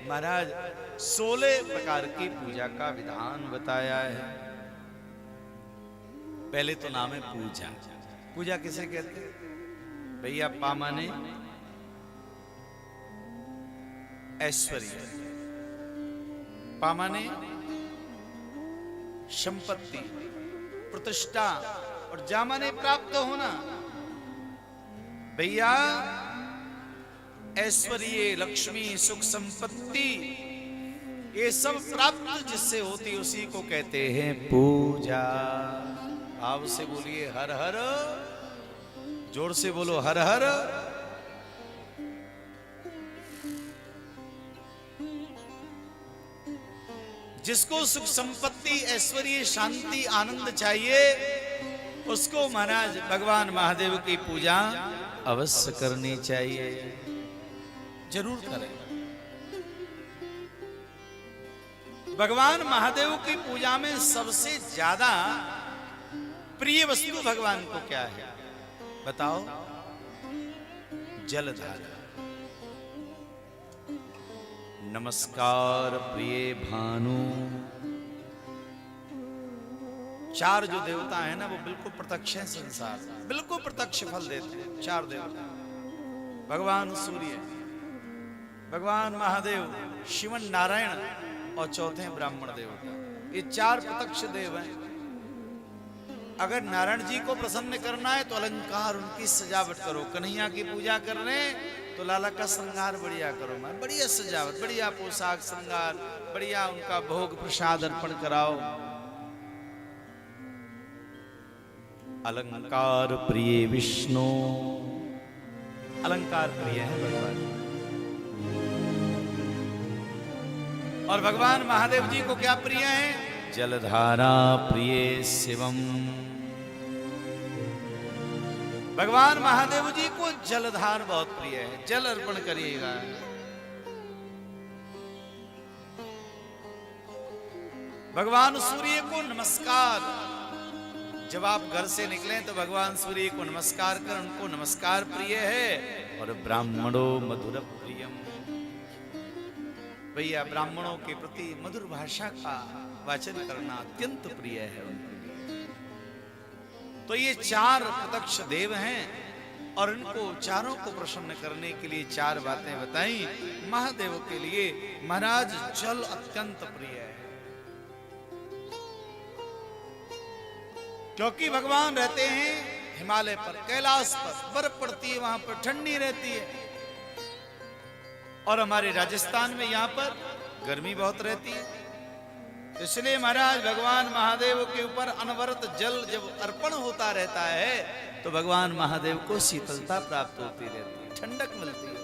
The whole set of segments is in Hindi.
महाराज 16 प्रकार की पूजा का विधान बताया है। पहले तो नाम है पूजा। पूजा किसे कहते हैं भैया? पा माने ऐश्वर्य, पा माने संपत्ति, प्रतिष्ठा, और जा माने प्राप्त होना। भैया ऐश्वर्य, लक्ष्मी, सुख, संपत्ति, ये सब प्राप्त जिससे होती उसी को कहते हैं पूजा। भाव से बोलिए हर हर, जोर से बोलो हर हर। जिसको सुख, संपत्ति, ऐश्वर्य, शांति, आनंद चाहिए उसको महाराज भगवान महादेव की पूजा अवश्य करनी चाहिए, जरूर करें। भगवान महादेव की पूजा में सबसे ज्यादा प्रिय वस्तु भगवान को क्या है बताओ? जलधारा। नमस्कार प्रिय भानु। चार जो देवता है ना वो बिल्कुल प्रत्यक्ष है संसार, बिल्कुल प्रत्यक्ष फल देते हैं। चार देवता, भगवान सूर्य, भगवान महादेव, शिवन नारायण और चौथे ब्राह्मण देवता। ये चार प्रत्यक्ष देव हैं। अगर नारायण जी को प्रसन्न करना है तो अलंकार उनकी सजावट करो। कन्हैया की पूजा कर रहे हैं तो लाला का श्रृंगार बढ़िया करो, मैं बढ़िया सजावट, बढ़िया पोशाक श्रृंगार, बढ़िया उनका भोग प्रसाद अर्पण कराओ। अलंकार प्रिय विष्णु, अलंकार प्रिय है भगवान। और भगवान महादेव जी को क्या प्रिय है? जलधारा प्रिय शिवम। भगवान महादेव जी को जलधार बहुत प्रिय है, जल अर्पण करिएगा। भगवान सूर्य को नमस्कार, जब आप घर से निकलें तो भगवान सूर्य को नमस्कार कर, उनको नमस्कार प्रिय है। और ब्राह्मणो मधुर प्रियम, भैया ब्राह्मणों के प्रति मधुर भाषा का वाचन करना अत्यंत प्रिय है उनके लिए। तो ये चार प्रत्यक्ष देव हैं और इनको चारों को प्रसन्न करने के लिए चार बातें बताई। महादेव के लिए महाराज जल अत्यंत प्रिय है, क्योंकि भगवान रहते हैं हिमालय पर, कैलाश पर, बर्फ पड़ती है वहां पर, ठंडी रहती है। और हमारे राजस्थान में यहाँ पर गर्मी बहुत रहती है, इसलिए महाराज भगवान महादेव के ऊपर अनवरत जल जब अर्पण होता रहता है तो भगवान महादेव को शीतलता प्राप्त होती रहती है, ठंडक मिलती है।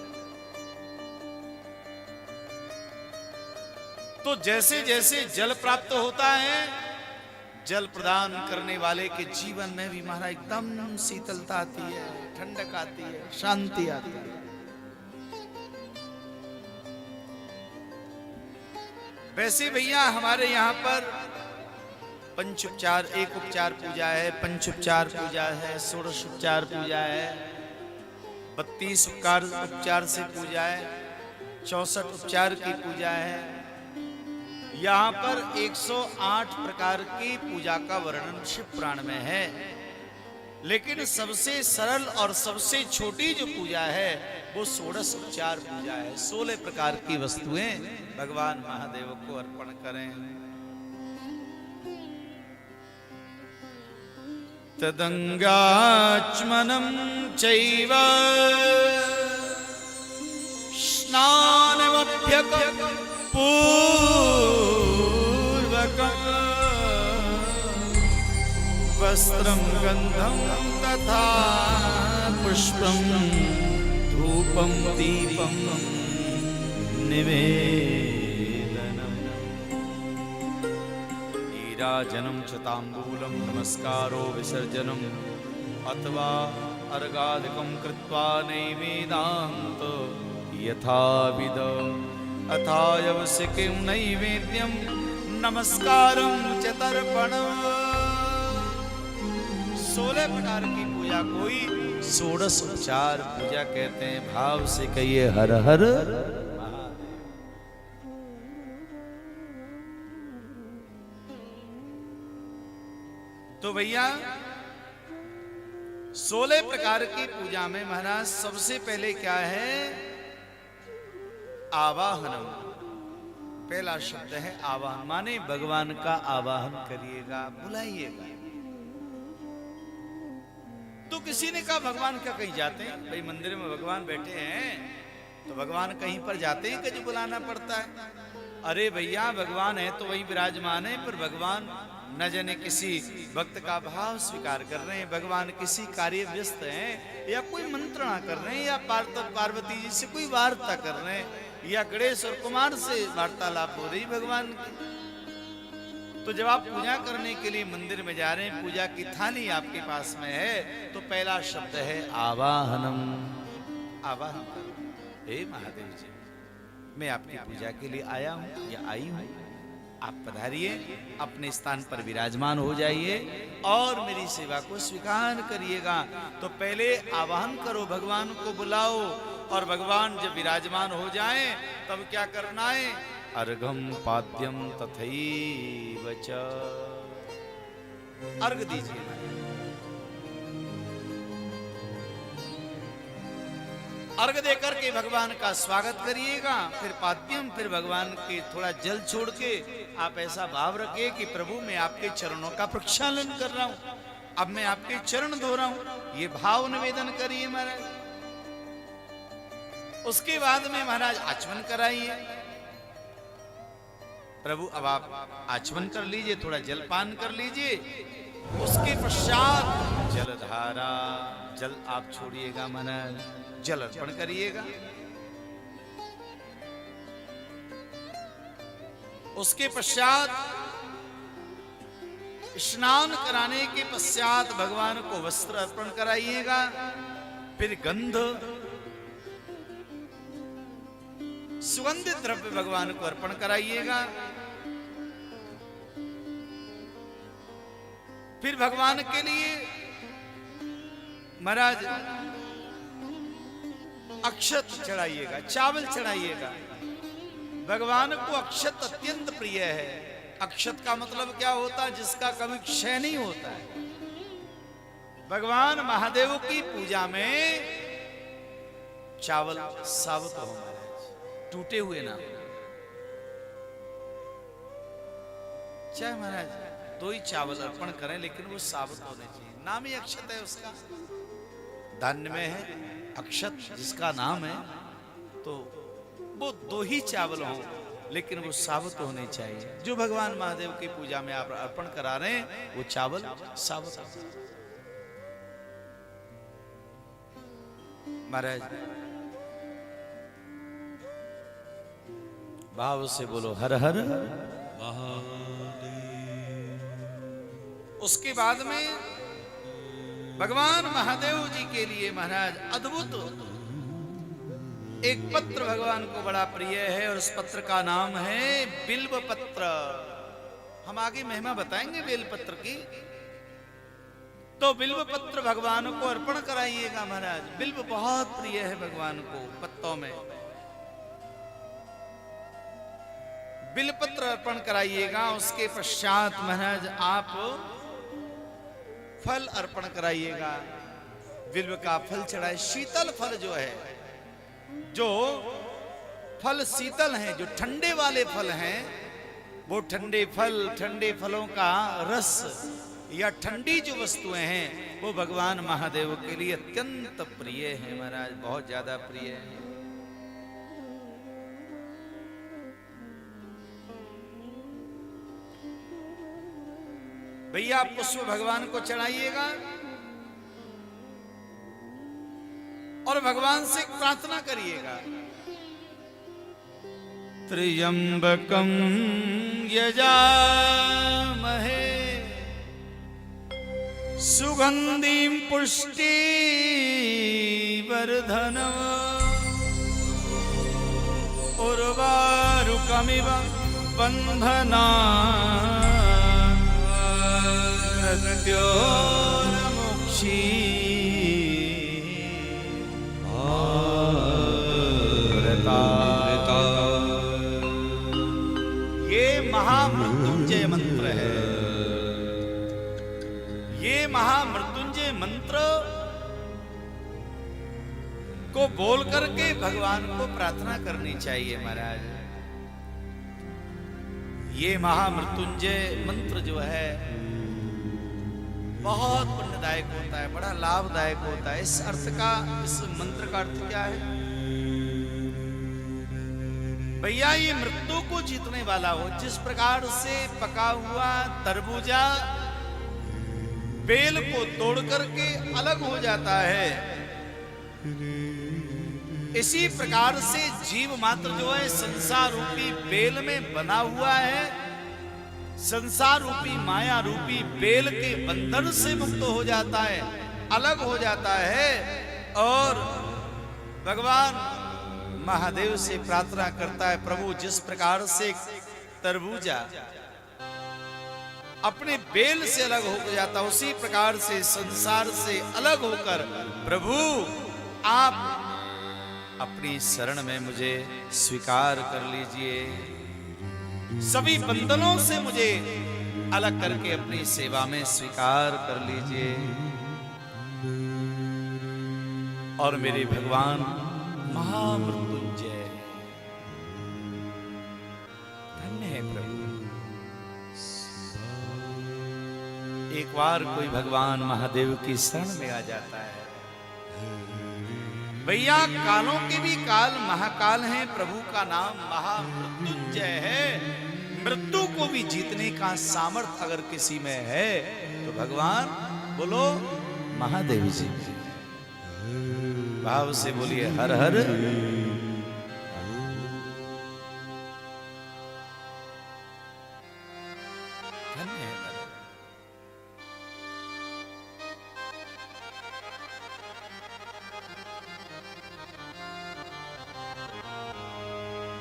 तो जैसे जैसे जल प्राप्त होता है, जल प्रदान करने वाले के जीवन में भी महाराज एकदम शीतलता आती है, ठंडक आती है, शांति आती है। वैसे भैया हमारे यहाँ पर पंच उपचार, एक उपचार पूजा है, पंच उपचार पूजा है, षोडश उपचार पूजा है, 32 उपचार से पूजा है, 64 उपचार की पूजा है। यहाँ पर 108 प्रकार की पूजा का वर्णन शिव पुराण में है, लेकिन सबसे सरल और सबसे छोटी जो पूजा है वो षोडश उपचार पूजा है। 16 प्रकार की वस्तुएं भगवान महादेव को अर्पण करें। तदंगाचमनम चैव स्नानमभ्यक पूर्वकम् वस्त्रं गंधं तथा पुष्पं धूपं दीपं निवेदनम् नीराजनं च ताम्बूलं नमस्कारो विसर्जनम् अथवा अर्घादिकं कृत्वा नैवेदान्त यथाविध अथायवसिकिं नैवेद्यं नमस्कारं च तर्पणम्। 16 प्रकार की पूजा कोई षोडश उपचार पूजा कहते हैं। भाव से कहिए हर हर महादेव। तो भैया 16 प्रकार की पूजा में महाराज सबसे पहले क्या है? आवाहनम। पहला शब्द है आवाहन, माने भगवान का आवाहन करिएगा, बुलाइएगा। तो किसी ने कहा भगवान क्या कहीं जाते हैं? भाई मंदिर में भगवान बैठे हैं तो भगवान कहीं पर जाते हैं कि जो बुलाना पड़ता है? अरे भैया भगवान है तो वही विराजमान है, पर भगवान न जाने किसी भक्त का भाव स्वीकार कर रहे हैं, भगवान किसी कार्य व्यस्त हैं, या कोई मंत्रणा कर रहे हैं, या पार्वती जी से कोई वार्ता कर रहे हैं, या गणेश और कुमार से वार्तालाप हो रही भगवान की। तो जब आप पूजा करने के लिए मंदिर में जा रहे हैं, पूजा की थाली आपके पास में है, तो पहला शब्द है आवाहनम। आवाहन, हे महादेव जी, मैं आपकी पूजा के लिए आया हूं या आई हूं, आप पधारिए, अपने स्थान पर विराजमान हो जाइए और मेरी सेवा को स्वीकार करिएगा। तो पहले आवाहन करो, भगवान को बुलाओ, और भगवान जब विराजमान हो जाएं तब क्या करना है? अर्घम पाद्यम तथैव च, अर्घ दीजिए। अर्घ देकर के भगवान का स्वागत करिएगा। फिर पाद्यम, फिर भगवान के थोड़ा जल छोड़ के आप ऐसा भाव रखिए कि प्रभु मैं आपके चरणों का प्रक्षालन कर रहा हूं, अब मैं आपके चरण धो रहा हूं, ये भाव निवेदन करिए महाराज। उसके बाद में महाराज आचमन कराइए। प्रभु अब आप आचमन कर लीजिए, थोड़ा जलपान कर लीजिए। उसके पश्चात जलधारा, जल आप छोड़िएगा महाराज, जल अर्पण करिएगा। उसके पश्चात स्नान कराने के पश्चात भगवान को वस्त्र अर्पण कराइएगा। फिर गंध, सुगंधित द्रव्य भगवान को अर्पण कराइएगा। फिर भगवान के लिए महाराज अक्षत चढ़ाइएगा, चावल चढ़ाइएगा। भगवान को अक्षत अत्यंत प्रिय है। अक्षत का मतलब क्या होता है? जिसका कभी क्षय नहीं होता है। भगवान महादेव की पूजा में चावल साबुत हो महाराज, टूटे हुए ना, चाहे महाराज 2 ही चावल अर्पण करें, लेकिन वो साबुत होने चाहिए। नाम ही अक्षत है उसका, धान्य में है अक्षत जिसका नाम है, तो वो 2 ही चावल हों, लेकिन वो साबुत होने चाहिए। जो भगवान महादेव की पूजा में आप अर्पण करा रहे हैं वो चावल साबुत। महाराज भाव से बोलो हर हर महादेव। उसके बाद में भगवान महादेव जी के लिए महाराज अद्भुत एक पत्र भगवान को बड़ा प्रिय है, और उस पत्र का नाम है बिल्व पत्र। हम आगे महिमा बताएंगे बेल पत्र की। तो बिल्व पत्र भगवान को अर्पण कराइएगा महाराज। बिल्व बहुत प्रिय है भगवान को पत्तों में। बिल्व पत्र अर्पण कराइएगा। उसके पश्चात महाराज आप फल अर्पण कराइएगा। बिल्व का फल चढ़ाए। शीतल फल जो है, जो फल शीतल हैं, जो ठंडे वाले फल हैं, वो ठंडे फलों का रस या ठंडी जो वस्तुएं हैं वो भगवान महादेव के लिए अत्यंत प्रिय है महाराज, बहुत ज्यादा प्रिय है। भैया आप पुष्प भगवान को चढ़ाइएगा और भगवान से प्रार्थना करिएगा। त्र्यंबकं यजामहे सुगंधिं पुष्टिवर्धनम् उर्वारुकमिव बन्धनान् मृत्योर्मुक्षी ये महामृत्युंजय मंत्र है। महामृत्युंजय मंत्र को बोल करके भगवान को प्रार्थना करनी चाहिए महाराज। ये महामृत्युंजय मंत्र जो है बहुत पुण्यदायक होता है, बड़ा लाभदायक होता है। इस अर्थ का, इस मंत्र का अर्थ क्या है भैया? ये मृत्यु को जीतने वाला हो। जिस प्रकार से पका हुआ तरबूजा बेल को तोड़ करके अलग हो जाता है, इसी प्रकार से जीव मात्र जो है संसार रूपी बेल में बना हुआ है, संसार रूपी माया रूपी बेल के बंधन से मुक्त हो जाता है, अलग हो जाता है और भगवान महादेव से प्रार्थना करता है, प्रभु जिस प्रकार से तरबूजा अपने बेल से अलग हो जाता, उसी प्रकार से संसार से अलग होकर प्रभु आप अपनी शरण में मुझे स्वीकार कर लीजिए, सभी बंधनों से मुझे अलग करके अपनी सेवा में स्वीकार कर लीजिए और मेरे भगवान महामृत्युंजय धन्य है प्रभु। एक बार कोई भगवान महादेव की शरण में आ जाता है भैया, कालों के भी काल महाकाल हैं, प्रभु का नाम महामृत्युंजय है। मृत्यु को भी जीतने का सामर्थ्य अगर किसी में है तो भगवान बोलो महादेव जी। भाव से बोलिए हर हर।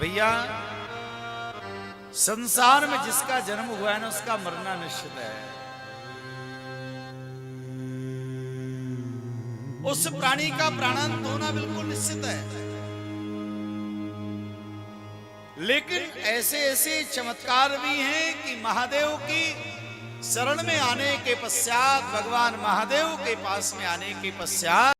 भैया संसार में जिसका जन्म हुआ है ना, उसका मरना निश्चित है। उस प्राणी का प्राणांत होना बिल्कुल निश्चित है। लेकिन ऐसे ऐसे चमत्कार भी हैं कि महादेव की शरण में आने के पश्चात, भगवान महादेव के पास में आने के पश्चात